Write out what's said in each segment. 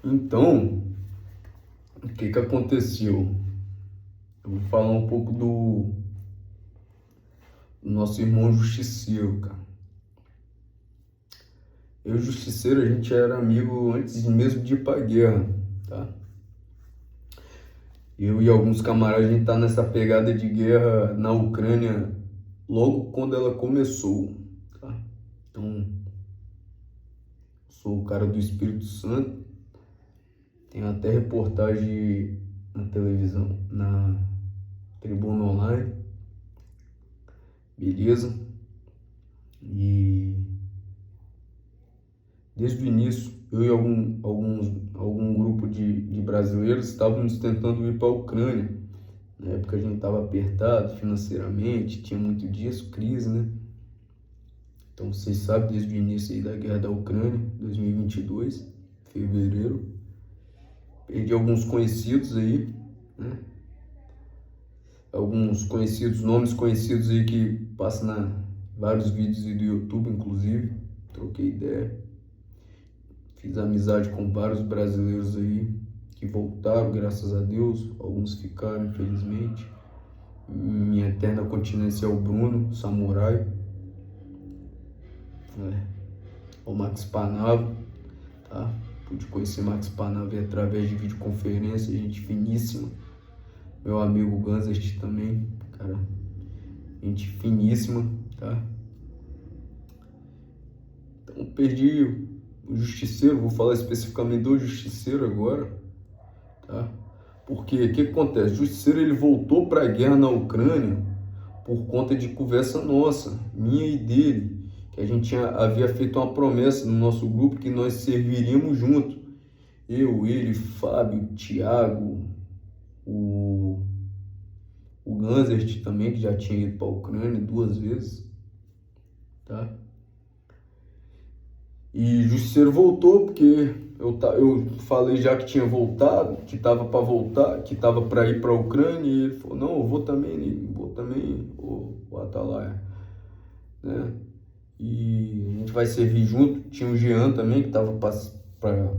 Então, o que que aconteceu? Eu vou falar um pouco do nosso irmão Justiceiro, cara. Eu e o Justiceiro, a gente era amigo antes mesmo de ir pra guerra, tá? Eu e alguns camaradas, a gente tá nessa pegada de guerra na Ucrânia logo quando ela começou, tá? Então, sou o cara do Espírito Santo. Tem até reportagem na televisão, na Tribuna Online, beleza? E desde o início, eu e algum grupo de brasileiros estávamos tentando ir para a Ucrânia. Na época a gente estava apertado financeiramente, tinha muito disso, crise, né? Então vocês sabem, desde o início aí da guerra da Ucrânia, 2022, fevereiro, perdi alguns conhecidos aí, né? Alguns conhecidos, nomes conhecidos aí que passam vários vídeos aí do YouTube, inclusive, troquei ideia. Fiz amizade com vários brasileiros aí que voltaram, graças a Deus. Alguns ficaram, infelizmente. Minha eterna continência é o Bruno, samurai. O Max Panava, tá? Pude conhecer Max Panava através de videoconferência, gente finíssima. Meu amigo Ganzert também, cara, gente finíssima, tá? Então perdi o Justiceiro, vou falar especificamente do Justiceiro agora, tá? Porque o que acontece? O Justiceiro, ele voltou para a guerra na Ucrânia por conta de conversa nossa, minha e dele, que a gente havia feito uma promessa no nosso grupo que nós serviríamos junto. Eu, ele, Fábio, Thiago, o Ganzert também, que já tinha ido para a Ucrânia 2 vezes, tá? E Justiceiro voltou porque eu falei já que tinha voltado, que estava para voltar, que estava para ir para a Ucrânia, e ele falou, não, eu vou também, o Atalaia, né? E a gente vai servir junto. Tinha o Jean também, que estava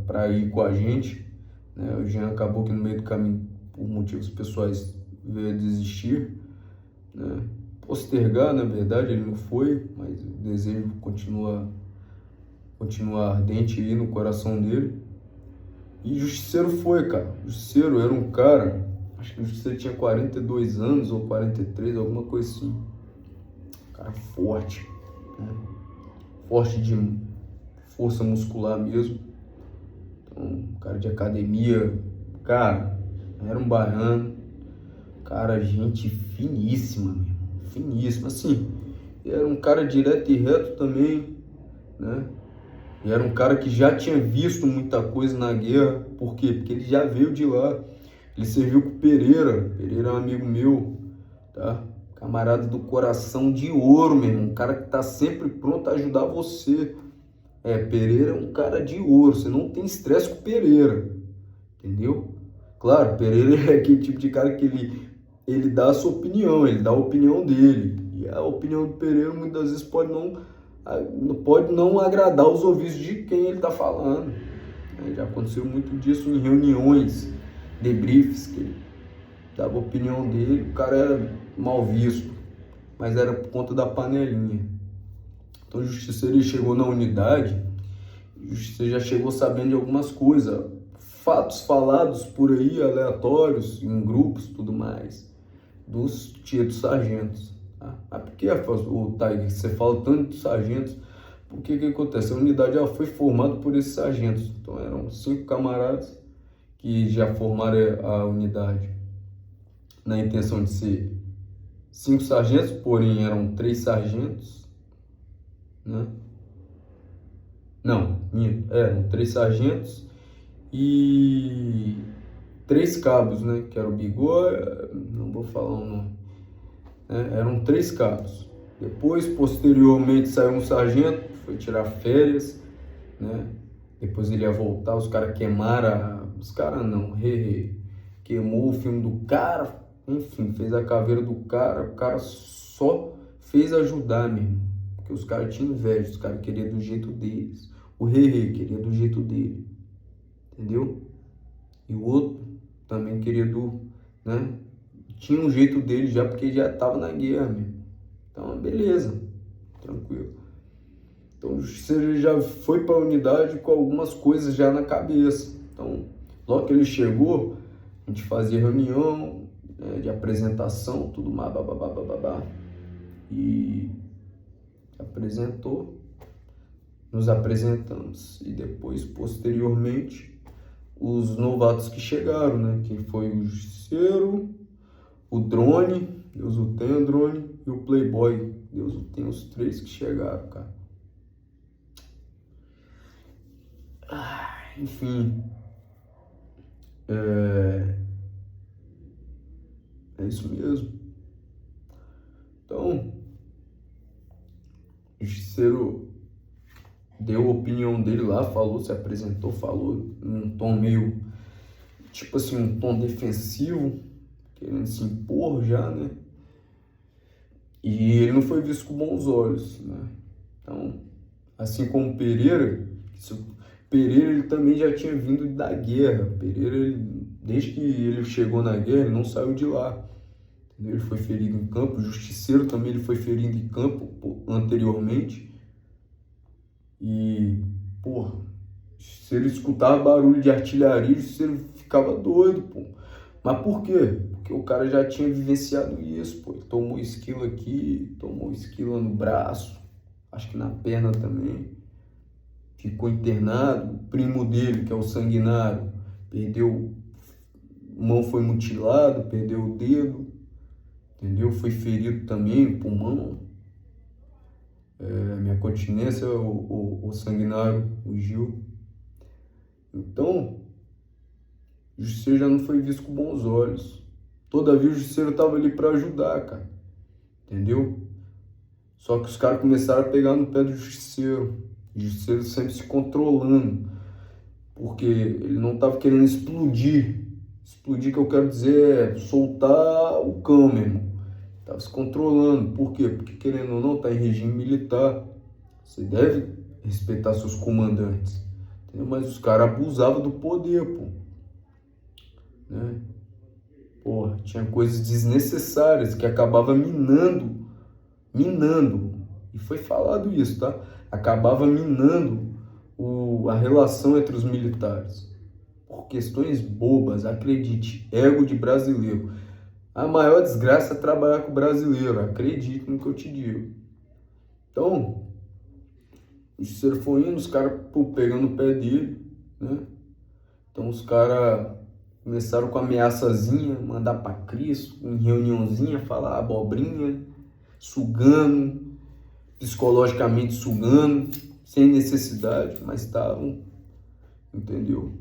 para ir com a gente, né? O Jean acabou que no meio do caminho, por motivos pessoais, veio a desistir, né? Postergar, na verdade, ele não foi, mas o desejo continua ardente aí no coração dele. E Justiceiro foi, cara. Justiceiro era um cara, acho que o Justiceiro tinha 42 anos ou 43, alguma coisa assim. Cara forte, né? Forte de força muscular mesmo. Então, cara de academia, cara, era um baiano, cara, gente finíssima, meu. Finíssima, assim. Era um cara direto e reto também, né? E era um cara que já tinha visto muita coisa na guerra. Por quê? Porque ele já veio de lá. Ele serviu com o Pereira. Pereira é um amigo meu, tá? Camarada do coração de ouro, meu irmão. Um cara que tá sempre pronto a ajudar você. Pereira é um cara de ouro. Você não tem estresse com o Pereira. Entendeu? Claro, Pereira é aquele tipo de cara que ele dá a sua opinião. Ele dá a opinião dele. E a opinião do Pereira muitas vezes pode não agradar os ouvidos de quem ele está falando. Já aconteceu muito disso em reuniões, debriefs, que ele dava a opinião dele, o cara era mal visto, mas era por conta da panelinha. Então o Justiceiro chegou na unidade, o Justiceiro já chegou sabendo de algumas coisas, fatos falados por aí, aleatórios, em grupos, tudo mais, dos tiros sargentos. Mas por que, o Tiger, você fala tanto de sargentos? Porque o que acontece? A unidade já foi formada por esses sargentos. Então eram 5 camaradas que já formaram a unidade na intenção de ser 5 sargentos, porém eram 3 sargentos, né? Não, eram 3 sargentos e 3 cabos, né? Que era o Bigode, não vou falar o nome. Eram 3 cabos. Depois, posteriormente, saiu um sargento, foi tirar férias, né? Depois ele ia voltar, os caras queimaram, os caras não, queimou o filme do cara, enfim, fez a caveira do cara, o cara só fez ajudar mesmo, porque os caras tinham inveja, os caras queriam do jeito deles, o queria do jeito dele, entendeu? E o outro também querido, né? Tinha um jeito dele já, porque já tava na guerra mesmo. Então, beleza, tranquilo. Então, o justiceiro já foi para a unidade com algumas coisas já na cabeça. Então, logo que ele chegou, a gente fazia reunião, né, de apresentação, tudo mais, babá. E apresentou, nos apresentamos. E depois, posteriormente, os novatos que chegaram, né? Que foi o justiceiro, o drone, Deus o tenha, drone, e o playboy, Deus o tenha, os três que chegaram, cara. Enfim, é isso mesmo. Então, o justiceiro deu a opinião dele lá, falou, se apresentou, falou num tom meio, tipo assim, um tom defensivo, querendo se impor já, né? E ele não foi visto com bons olhos, né? Então, assim como Pereira, ele também já tinha vindo da guerra. Pereira, desde que ele chegou na guerra, ele não saiu de lá. Ele foi ferido em campo. O Justiceiro também ele foi ferido em campo anteriormente. E, porra, se ele escutava barulho de artilharia, o Justiceiro ficava doido, pô. Mas por quê? Porque o cara já tinha vivenciado isso, pô. Ele tomou esquilo aqui, tomou esquilo no braço, acho que na perna também. Ficou internado. O primo dele, que é o sanguinário, perdeu, mão foi mutilado, perdeu o dedo, entendeu? Foi ferido também, o pulmão. Minha continência, o sanguinário, o Gil. Então, o justiceiro já não foi visto com bons olhos. Todavia, o justiceiro estava ali para ajudar, cara. Entendeu? Só que os caras começaram a pegar no pé do justiceiro. O justiceiro sempre se controlando. Porque ele não estava querendo explodir. Explodir, que eu quero dizer, é soltar o cão, meu irmão. Estava se controlando. Por quê? Porque, querendo ou não, está em regime militar. Você deve respeitar seus comandantes. Entendeu? Mas os caras abusavam do poder, pô. Né? Porra, tinha coisas desnecessárias que acabava minando, e foi falado isso, tá? Acabava minando a relação entre os militares. Por questões bobas, acredite, ego de brasileiro. A maior desgraça é trabalhar com brasileiro, acredite no que eu te digo. Então, o justiceiro foi indo, os caras pegando o pé dele, né? Então os caras começaram com ameaçazinha, mandar pra Cristo, em reuniãozinha, falar abobrinha, sugando, psicologicamente sugando, sem necessidade, mas estavam, entendeu?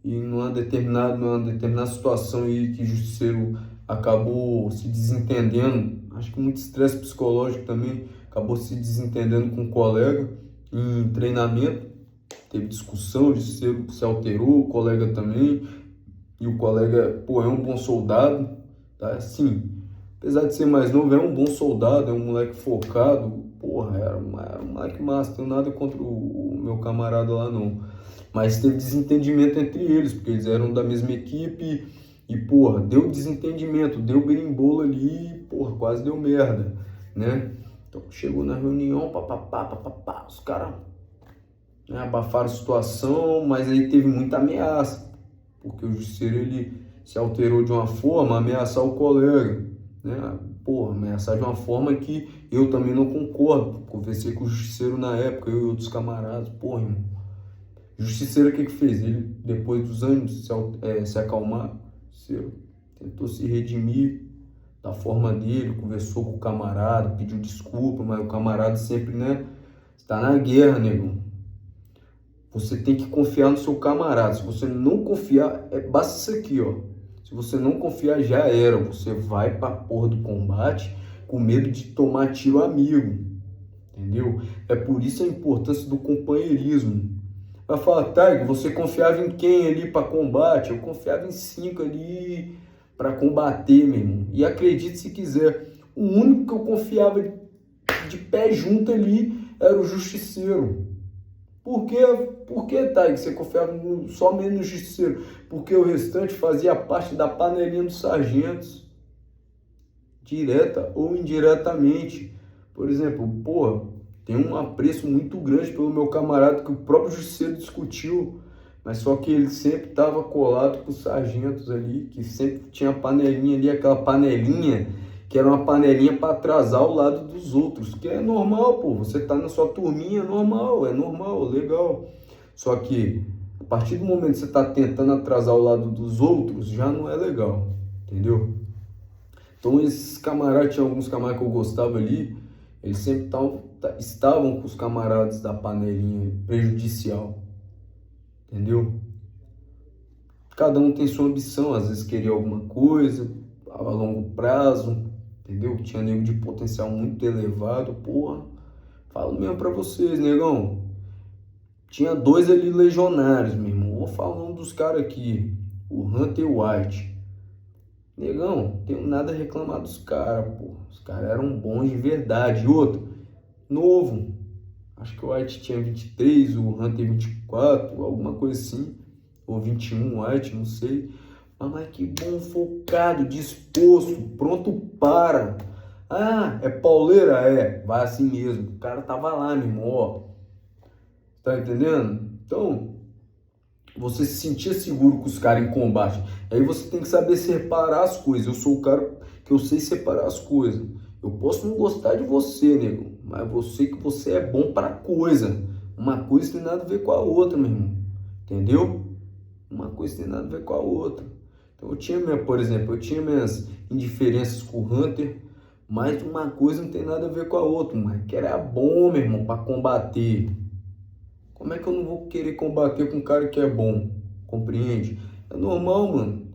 E numa determinada situação aí que o justiceiro acabou se desentendendo, acho que muito estresse psicológico também, acabou se desentendendo com um colega em treinamento, teve discussão, o justiceiro se alterou, o colega também. E o colega, pô, é um bom soldado, tá? Sim, apesar de ser mais novo, é um bom soldado, é um moleque focado. Porra, era um moleque massa, tenho nada contra o meu camarada lá, não. Mas teve desentendimento entre eles, porque eles eram da mesma equipe e, porra, deu desentendimento, deu berimbolo ali, porra, quase deu merda, né? Então, chegou na reunião, papapá, os caras, né, abafaram a situação, mas aí teve muita ameaça. Porque o justiceiro, ele se alterou de uma forma a ameaçar o colega, né? Porra, ameaçar de uma forma que eu também não concordo. Conversei com o justiceiro na época, eu e outros camaradas. Porra, irmão. O justiceiro, o que fez? Ele, depois dos anos, se acalmar, tentou se redimir da forma dele, conversou com o camarada, pediu desculpa, mas o camarada sempre, né? Está na guerra, negão. Você tem que confiar no seu camarada. Se você não confiar, basta isso aqui, ó. Se você não confiar, já era. Você vai pra porra do combate com medo de tomar tiro amigo. Entendeu? É por isso a importância do companheirismo. Vai falar, Tiger, você confiava em quem ali pra combate? Eu confiava em 5 ali pra combater, meu irmão. E acredite se quiser, o único que eu confiava de pé junto ali era o justiceiro. Por quê? Por que, Thay, que você confiava somente no justiceiro? Porque o restante fazia parte da panelinha dos sargentos, direta ou indiretamente. Por exemplo, porra, tem um apreço muito grande pelo meu camarada que o próprio justiceiro discutiu, mas só que ele sempre estava colado com os sargentos ali, que sempre tinha panelinha ali, aquela panelinha que era uma panelinha para atrasar o lado dos outros, que é normal, pô, você tá na sua turminha, é normal, legal. Só que a partir do momento que você tá tentando atrasar o lado dos outros, já não é legal, entendeu? Então esses camaradas, tinha alguns camaradas que eu gostava ali, eles sempre estavam com os camaradas da panelinha prejudicial, entendeu? Cada um tem sua ambição, às vezes queria alguma coisa a longo prazo, entendeu? Tinha nego de potencial muito elevado, porra. Falo mesmo pra vocês, negão. Tinha dois ali legionários, meu irmão. Vou falar o nome dos caras aqui. O Hunter White. Negão, tenho nada a reclamar dos caras, pô. Os caras eram bons de verdade. E outro, novo. Acho que o White tinha 23, o Hunter 24, alguma coisa assim. Ou 21, White, não sei. Mas que bom, focado, disposto, pronto para. Ah, é pauleira? É, vai assim mesmo. O cara tava lá, meu irmão, ó. Tá entendendo? Então, você se sentia seguro com os caras em combate. Aí você tem que saber separar as coisas. Eu sou o cara que eu sei separar as coisas. Eu posso não gostar de você, nego, mas você que você é bom para coisa. Uma coisa tem nada a ver com a outra, meu irmão. Entendeu? Uma coisa tem nada a ver com a outra. Então eu tinha por exemplo, eu tinha minhas indiferenças com o Hunter, mas uma coisa não tem nada a ver com a outra, mas que era bom, meu irmão, para combater. Como é que eu não vou querer combater com um cara que é bom? Compreende? É normal, mano.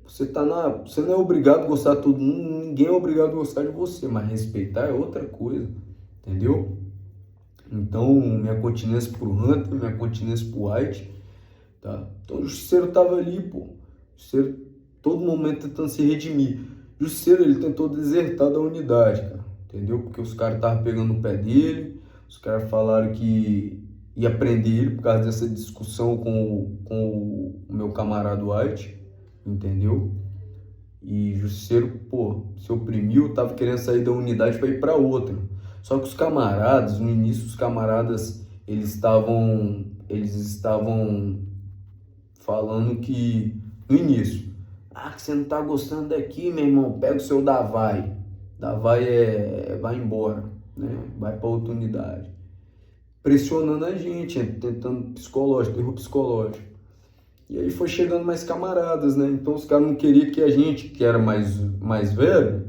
Você não é obrigado a gostar de todo mundo, ninguém é obrigado a gostar de você, mas respeitar é outra coisa, entendeu? Então, minha continência pro Hunter, minha continência pro White, tá? Então o Justiceiro tava ali, pô. O Justiceiro, todo momento tentando se redimir. O Justiceiro, ele tentou desertar da unidade, cara, entendeu? Porque os caras estavam pegando o pé dele, os caras falaram que ia prender ele por causa dessa discussão com o meu camarada White, entendeu? E Justiceiro, pô, se oprimiu, tava querendo sair da unidade para ir para outra. Só que os camaradas, no início, os camaradas, eles estavam falando que, no início, que você não tá gostando daqui, meu irmão, pega o seu Davai. Davai vai embora, né? Vai para outra unidade. Pressionando a gente, tentando terror psicológico. E aí foi chegando mais camaradas, né? Então os caras não queriam que a gente, que era mais velho,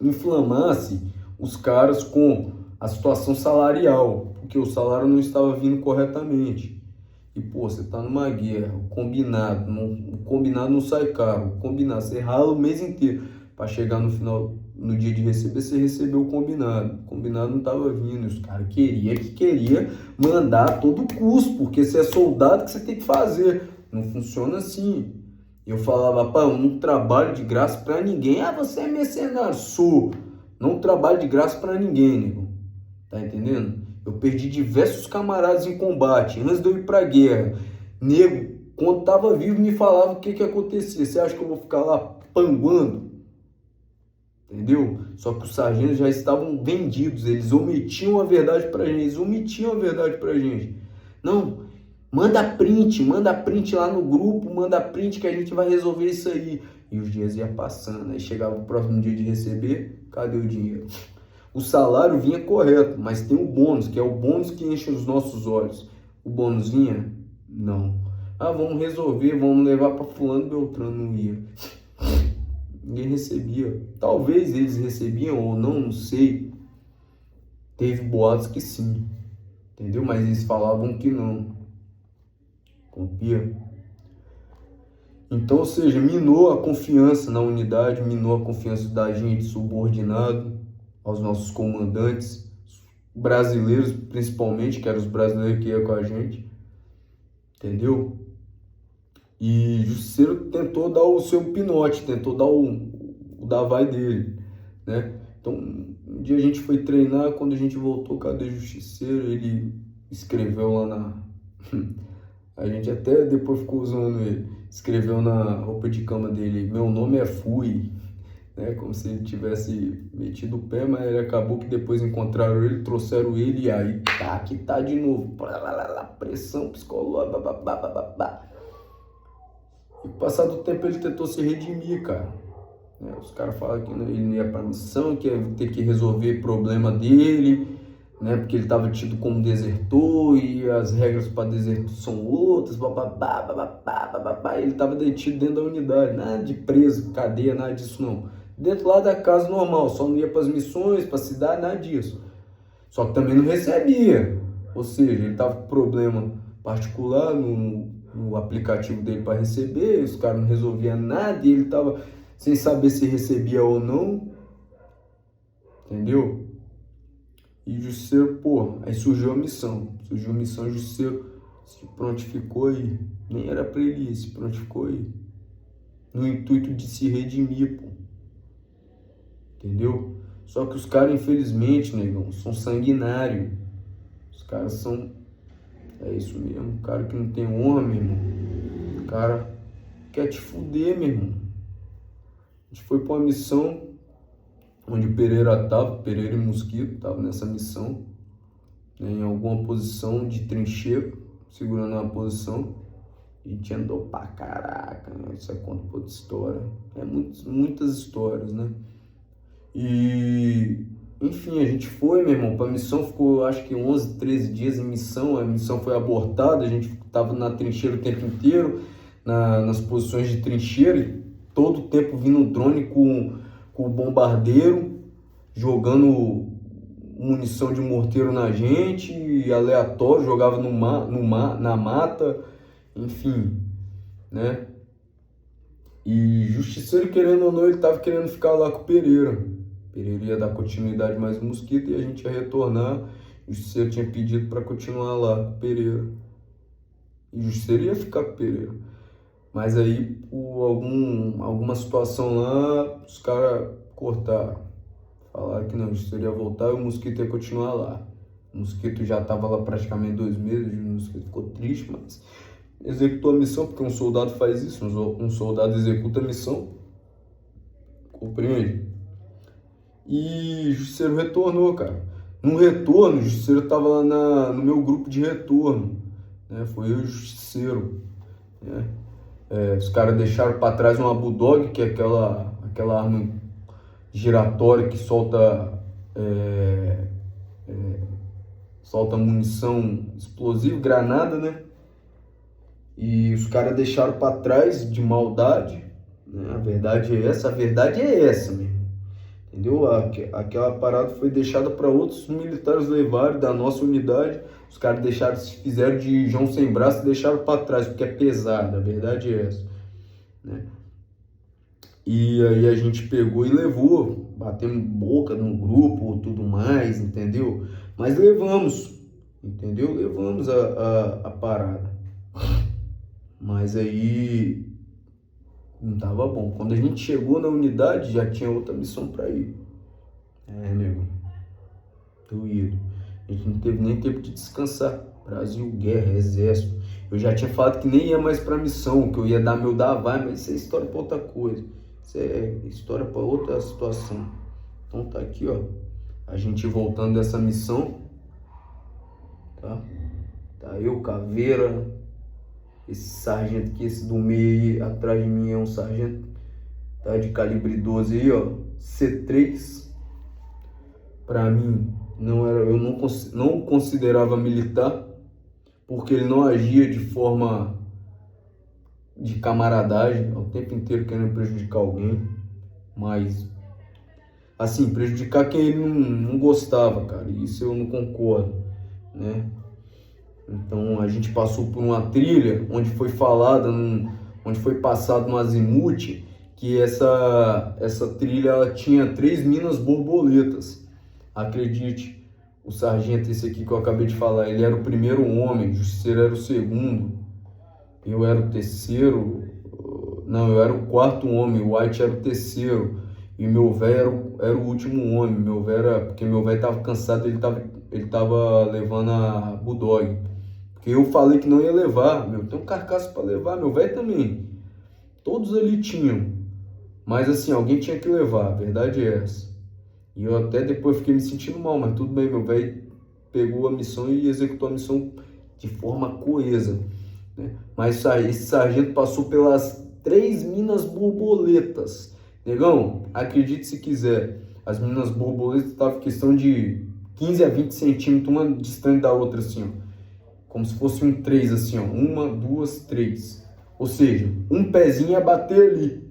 inflamasse os caras com a situação salarial, porque o salário não estava vindo corretamente. E, pô, você tá numa guerra, o combinado não sai caro, o combinado, você rala o mês inteiro para chegar no final, no dia de receber, você recebeu o combinado não tava vindo, os caras queria mandar a todo custo, porque você é soldado, que você tem que fazer, não funciona assim. Eu falava, pá, eu não trabalho de graça para ninguém. Você é mercenário? Sou. Não trabalho de graça para ninguém, nego. Tá entendendo? Eu perdi diversos camaradas em combate, antes de eu ir pra guerra. Nego, quando tava vivo, me falava o que acontecia. Você acha que eu vou ficar lá panguando? Entendeu? Só que os sargentos já estavam vendidos, eles omitiam a verdade pra gente, Não, manda print lá no grupo, manda print que a gente vai resolver isso aí. E os dias iam passando, aí chegava o próximo dia de receber, cadê o dinheiro? O salário vinha correto, mas tem o bônus, que é o bônus que enche os nossos olhos. O bônus vinha? Não. Vamos resolver, vamos levar para fulano, Beltrano, não ia. Ninguém recebia. Talvez eles recebiam ou não, não sei. Teve boatos que sim, entendeu? Mas eles falavam que não. Confia. Então, ou seja, minou a confiança na unidade, minou a confiança da gente subordinado aos nossos comandantes, brasileiros principalmente, que eram os brasileiros que iam com a gente, entendeu? E Justiceiro tentou dar o seu pinote, tentou dar o davai dele, né? Então, um dia a gente foi treinar, quando a gente voltou, cadê Justiceiro? Ele escreveu lá na... A gente até depois ficou usando ele. Escreveu na roupa de cama dele: meu nome é Fui, né? Como se ele tivesse metido o pé, mas ele acabou que depois encontraram ele, trouxeram ele e aí tá, que tá de novo. Pressão psicológica, babá. E passado o tempo ele tentou se redimir, cara. Os caras falam que ele não ia pra missão, que ia ter que resolver problema dele, né? Porque ele estava tido como desertor e as regras para desertor são outras, bababá. Ele estava detido dentro da unidade, nada de preso, cadeia, nada disso não. Dentro lá da casa normal, só não ia para as missões, para a cidade, nada disso. Só que também não recebia, ou seja, ele estava com problema particular no aplicativo dele para receber, os caras não resolviam nada e ele estava sem saber se recebia ou não, entendeu? E o Justiceiro, pô, aí surgiu a missão, o Justiceiro se prontificou aí, nem era pra ele ir, se prontificou aí, no intuito de se redimir, pô, entendeu? Só que os caras, infelizmente, negão, são sanguinários, os caras são, é isso mesmo, o cara que não tem honra, meu irmão, o cara quer te fuder, meu irmão. A gente foi pra uma missão onde o Pereira e Mosquito estavam nessa missão, né, em alguma posição de trincheiro, segurando uma posição. A gente andou pra caraca, né? Isso é conta por outra história. É muitas histórias, né? E, enfim, a gente foi, meu irmão, pra missão, ficou acho que 11, 13 dias em missão. A missão foi abortada, a gente tava na trincheira o tempo inteiro, nas posições de trincheira, e todo o tempo vindo um drone com o bombardeiro, jogando munição de morteiro na gente, aleatório, jogava na mata, enfim, né? E Justiceiro, querendo ou não, ele tava querendo ficar lá com o Pereira. Pereira ia dar continuidade mais no Mosquito e a gente ia retornar. Justiceiro tinha pedido para continuar lá com o Pereira. E Justiceiro ia ficar com o Pereira. Mas aí, por alguma situação lá, os caras cortaram. Falaram que não, isso ia voltar e o Mosquito ia continuar lá. O Mosquito já estava lá praticamente 2 meses, o Mosquito ficou triste, mas executou a missão, porque um soldado faz isso, um soldado executa a missão. Compreende? E o Justiceiro retornou, cara. No retorno, o Justiceiro estava lá no meu grupo de retorno, né? Foi eu e o Justiceiro, né? Os caras deixaram para trás uma Bulldog, que é aquela arma giratória que solta munição explosiva, granada, né? E os caras deixaram para trás de maldade, né? A verdade é essa mesmo, entendeu? Aquela parada foi deixada para outros militares levarem da nossa unidade. Os caras fizeram de João sem braço e deixaram para trás, porque é pesado, a verdade é essa, né? E aí a gente pegou e levou, batemos boca no grupo, tudo mais, entendeu? Mas levamos, entendeu? Levamos a parada. Mas aí não tava bom. Quando a gente chegou na unidade, já tinha outra missão para ir. Nego, doído. A gente não teve nem tempo de descansar. Brasil, guerra, exército. Eu já tinha falado que nem ia mais pra missão, que eu ia dar meu vai, mas isso é história pra outra coisa. Isso é história pra outra situação. Então tá aqui, ó. A gente voltando dessa missão. Tá? Tá eu, Caveira. Esse sargento aqui, esse do meio aí, atrás de mim é um sargento. Tá? De calibre 12 aí, ó. C3. Pra mim, eu não considerava militar, porque ele não agia de forma de camaradagem, o tempo inteiro querendo prejudicar alguém, mas, assim, prejudicar quem ele não gostava, cara, isso eu não concordo, né? Então, a gente passou por uma trilha onde foi onde foi passado no azimuth, que essa trilha ela tinha 3 minas borboletas. Acredite, o sargento, esse aqui que eu acabei de falar, ele era o primeiro homem, o Justiceiro era o segundo, eu era o terceiro, não, eu era o quarto homem, o White era o terceiro, e meu velho era o último homem, porque meu velho estava cansado, ele estava ele tava levando a Bulldog. Porque eu falei que não ia levar, meu. Tem um carcaço pra levar, meu velho também. Todos ali tinham. Mas assim, alguém tinha que levar, a verdade é essa. E eu até depois fiquei me sentindo mal, mas tudo bem, meu velho pegou a missão e executou a missão de forma coesa, né? Mas esse sargento passou pelas 3 minas borboletas. Negão, acredite se quiser, as minas borboletas estavam em questão de 15 a 20 centímetros, uma distante da outra, assim, ó. Como se fosse um 3, assim, ó. 1, 2, 3. Ou seja, um pezinho ia bater ali.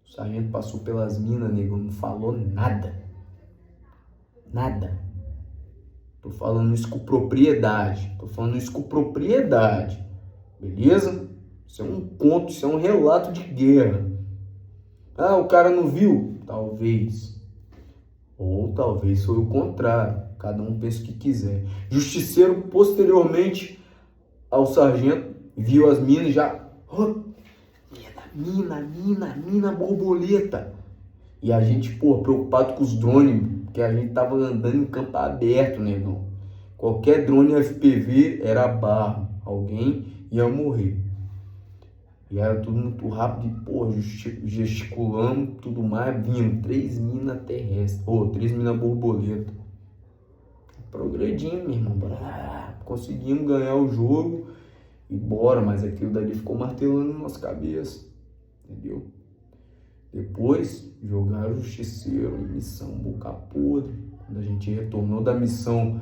O sargento passou pelas minas, negão, não falou nada. Nada. Tô falando isso com propriedade. Beleza? Isso é um conto, isso é um relato de guerra. Ah, o cara não viu? Talvez. Ou talvez foi o contrário. Cada um pensa o que quiser. Justiceiro, posteriormente ao sargento, viu as minas e já... Oh, mina, borboleta. E a gente, pô, preocupado com os drones, porque a gente tava andando em campo aberto, negão. Qualquer drone FPV era barro. Alguém ia morrer. E era tudo muito rápido e, pô, gesticulando, tudo mais, vindo. 3 minas terrestres. 3 minas borboleta. Progredimos, meu irmão. Conseguimos ganhar o jogo e bora, mas aquilo dali ficou martelando na nossa cabeça. Entendeu? Depois jogaram o Justiceiro em missão Boca Podre. Quando a gente retornou da missão